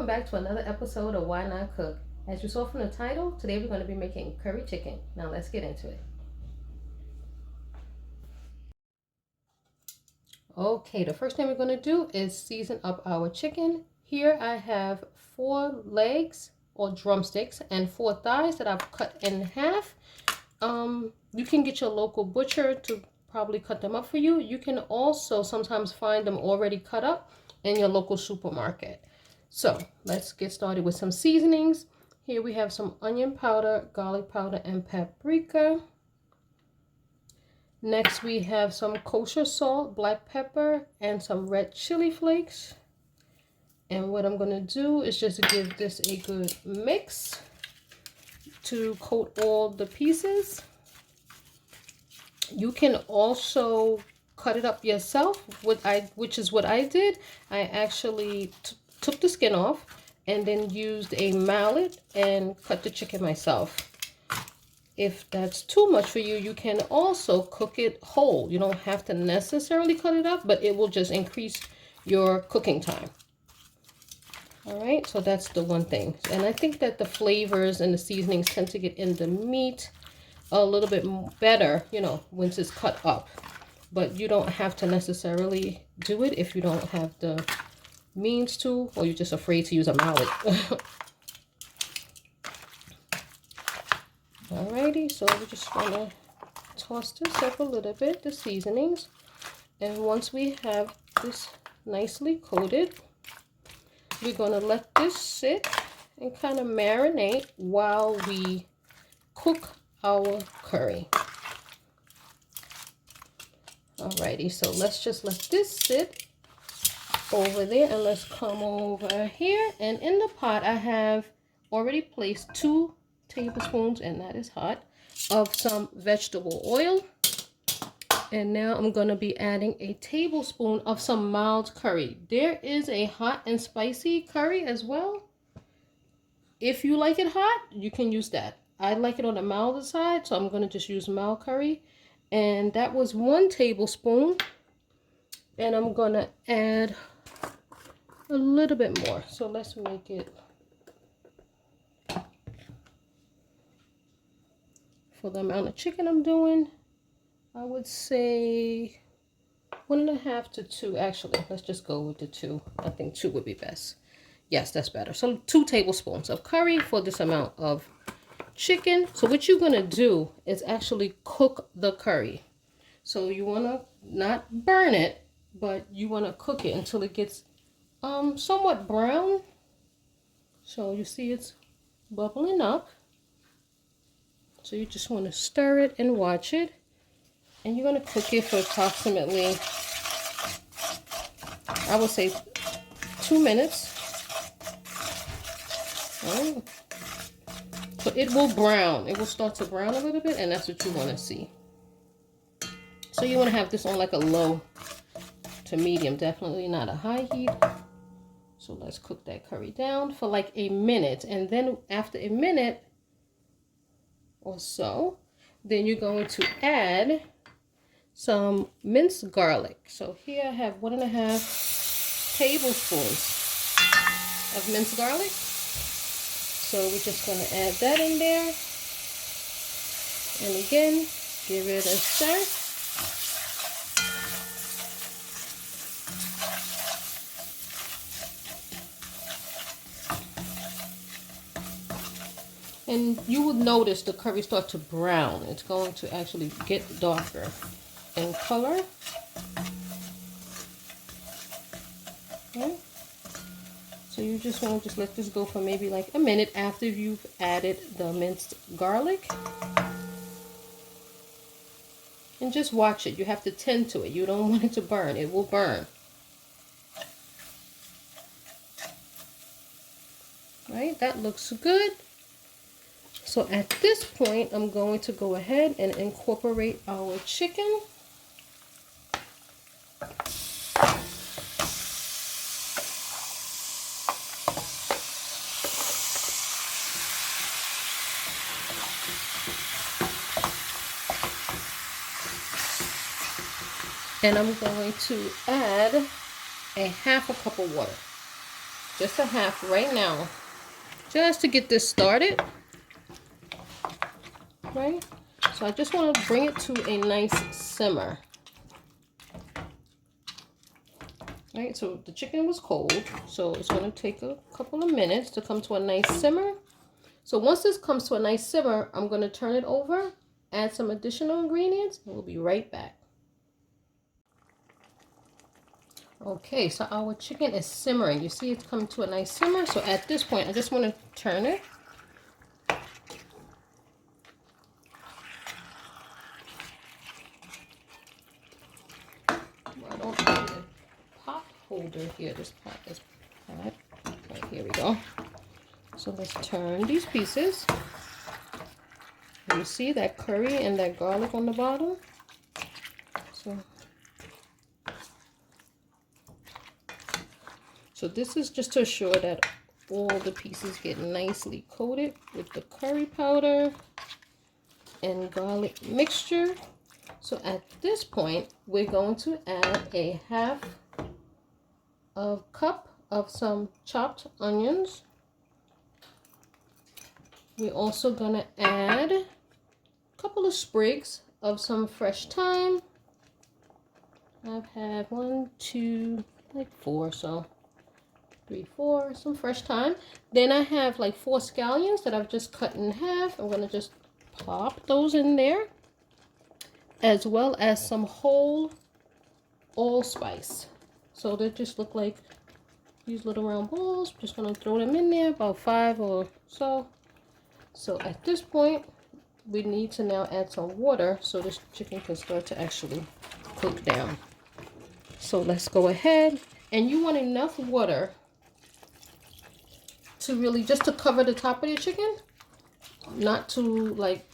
back to another episode of Why Not Cook. As you saw from the title, today we're going to be making curry chicken. Now let's get into it. Okay, the first thing we're going to do is season up our chicken. Here I have 4 legs or drumsticks and 4 thighs that I've cut in half. You can get your local butcher to probably cut them up for you. You can also sometimes find them already cut up in your local supermarket. So let's get started with some seasonings. Here we have some onion powder, garlic powder, and paprika. Next we have some kosher salt, black pepper, and some red chili flakes. And what I'm going to do is just give this a good mix to coat all the pieces. You can also cut it up yourself, which is what I did. I actually took the skin off and then used a mallet and cut the chicken myself. If that's too much for you, you can also cook it whole. You don't have to necessarily cut it up, but it will just increase your cooking time. All right, so that's the one thing. And I think that the flavors and the seasonings tend to get in the meat a little bit better, you know, once it's cut up. But you don't have to necessarily do it if you don't have the means to, or you're just afraid to use a mallet. Alrighty, so we're just gonna toss this up a little bit, the seasonings. And once we have this nicely coated, we're gonna let this sit and kind of marinate while we cook our curry. Alrighty, so let's just let this sit over there and let's come over here. And in the pot, I have already placed 2 tablespoons, and that is hot, of some vegetable oil. And now I'm going to be adding a tablespoon of some mild curry. There is a hot and spicy curry as well. If you like it hot, you can use that. I like it on the milder side, so I'm going to just use mild curry. And that was 1 tablespoon. And I'm going to add a little bit more. So let's make it, for the amount of chicken I'm doing, I would say 1.5 to 2. Actually, let's just go with the 2. I think 2 would be best. Yes, that's better. So 2 tablespoons of curry for this amount of chicken. So what you're going to do is actually cook the curry. So you want to not burn it, but you want to cook it until it gets somewhat brown. So you see it's bubbling up. So you just want to stir it and watch it. And you're going to cook it for approximately, I would say, 2 minutes. All right. So it will brown. It will start to brown a little bit, and that's what you want to see. So you want to have this on like a low to medium, definitely not a high heat. So let's cook that curry down for like a minute. And then after a minute or so, then you're going to add some minced garlic. So here I have 1.5 tablespoons of minced garlic. So we're just going to add that in there. And again, give it a stir. And you will notice the curry start to brown. It's going to actually get darker in color. Okay. So you just want to just let this go for maybe like a minute after you've added the minced garlic. And just watch it. You have to tend to it. You don't want it to burn. It will burn. Right? That looks good. So at this point, I'm going to go ahead and incorporate our chicken. And I'm going to add a 1/2 cup of water. just a half right now, just to get this started. Right? So I just want to bring it to a nice simmer. Right? So the chicken was cold, so it's going to take a couple of minutes to come to a nice simmer. So once this comes to a nice simmer, I'm going to turn it over, add some additional ingredients, and we'll be right back. Okay, so our chicken is simmering. You see it's coming to a nice simmer. So at this point, I just want to turn it. I don't have a pot holder here. This pot is pot. Right, here we go. So let's turn these pieces. You see that curry and that garlic on the bottom? So this is just to assure that all the pieces get nicely coated with the curry powder and garlic mixture. So at this point, we're going to add a half of cup of some chopped onions. We're also going to add a couple of sprigs of some fresh thyme. I've had 1, 2, like 4, so 3, 4, some fresh thyme. Then I have like 4 scallions that I've just cut in half. I'm going to just pop those in there, as well as some whole allspice. So they just look like these little round balls. Just going to throw them in there, about 5 or so. So at this point, we need to now add some water so this chicken can start to actually cook down. So let's go ahead, and you want enough water to really just to cover the top of your chicken, not to like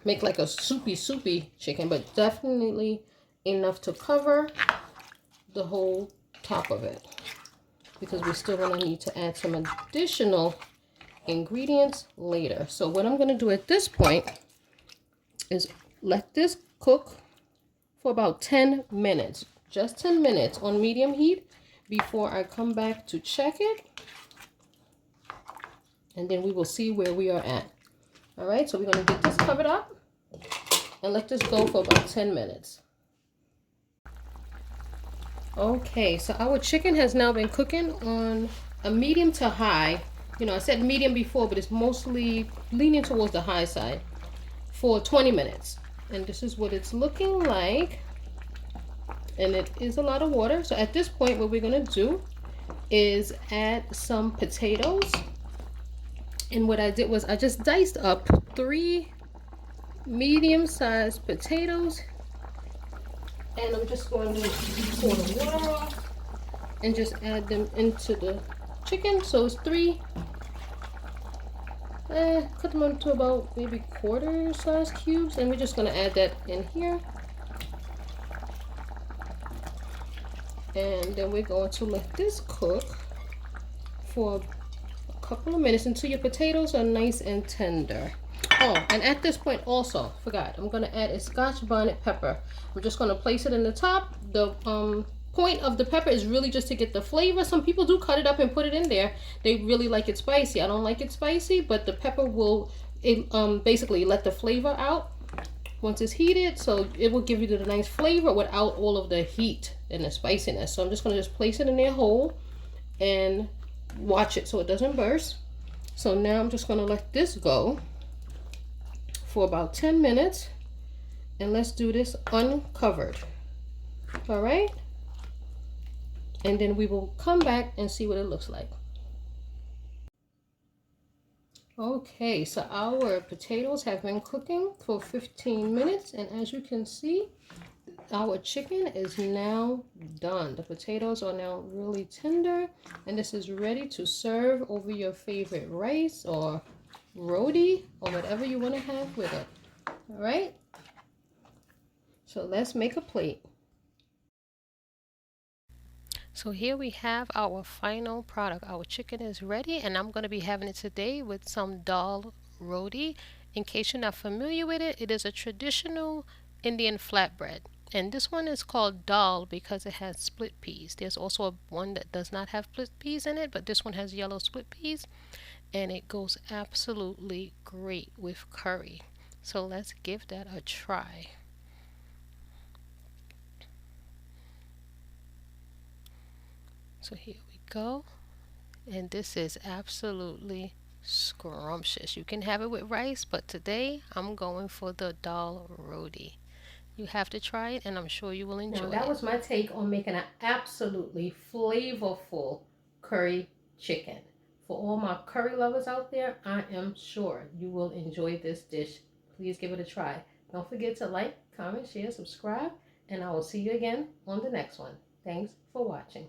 make like a soupy chicken, but definitely enough to cover the whole top of it, because we're still going to need to add some additional ingredients later. So what I'm going to do at this point is let this cook for about 10 minutes, just 10 minutes on medium heat before I come back to check it, and then we will see where we are at. All right, so we're going to get this covered up and let this go for about 10 minutes. Okay, so our chicken has now been cooking on a medium to high. You know, I said medium before, but it's mostly leaning towards the high side for 20 minutes. And this is what it's looking like. And it is a lot of water. So at this point, what we're going to do is add some potatoes. And what I did was I just diced up 3 medium-sized potatoes. And I'm just going to pour the water off and just add them into the chicken. So it's 3. Cut them into about maybe quarter size cubes, and we're just going to add that in here. And then we're going to let this cook for a couple of minutes until your potatoes are nice and tender. Oh, and at this point also, forgot, I'm going to add a Scotch bonnet pepper. I'm just going to place it in the top. The point of the pepper is really just to get the flavor. Some people do cut it up and put it in there. They really like it spicy. I don't like it spicy, but the pepper will basically let the flavor out once it's heated, so it will give you the nice flavor without all of the heat and the spiciness. So I'm just going to just place it in there whole and watch it so it doesn't burst. So now I'm just going to let this go for about 10 minutes, and let's do this uncovered. All right, and then we will come back and see what it looks like. Okay, so our potatoes have been cooking for 15 minutes, and as you can see, our chicken is now done. The potatoes are now really tender, and this is ready to serve over your favorite rice or roti or whatever you want to have with it. All right, so let's make a plate. So here we have our final product. Our chicken is ready, and I'm going to be having it today with some dal roti. In case you're not familiar with it, it is a traditional Indian flatbread. And this one is called dal because it has split peas. There's also one that does not have split peas in it, but this one has yellow split peas, and it goes absolutely great with curry. So let's give that a try. So here we go. And this is absolutely scrumptious. You can have it with rice, but today I'm going for the dal roti. You have to try it, and I'm sure you will enjoy it. Now, that was my take on making an absolutely flavorful curry chicken. For all my curry lovers out there, I am sure you will enjoy this dish. Please give it a try. Don't forget to like, comment, share, subscribe, and I will see you again on the next one. Thanks for watching.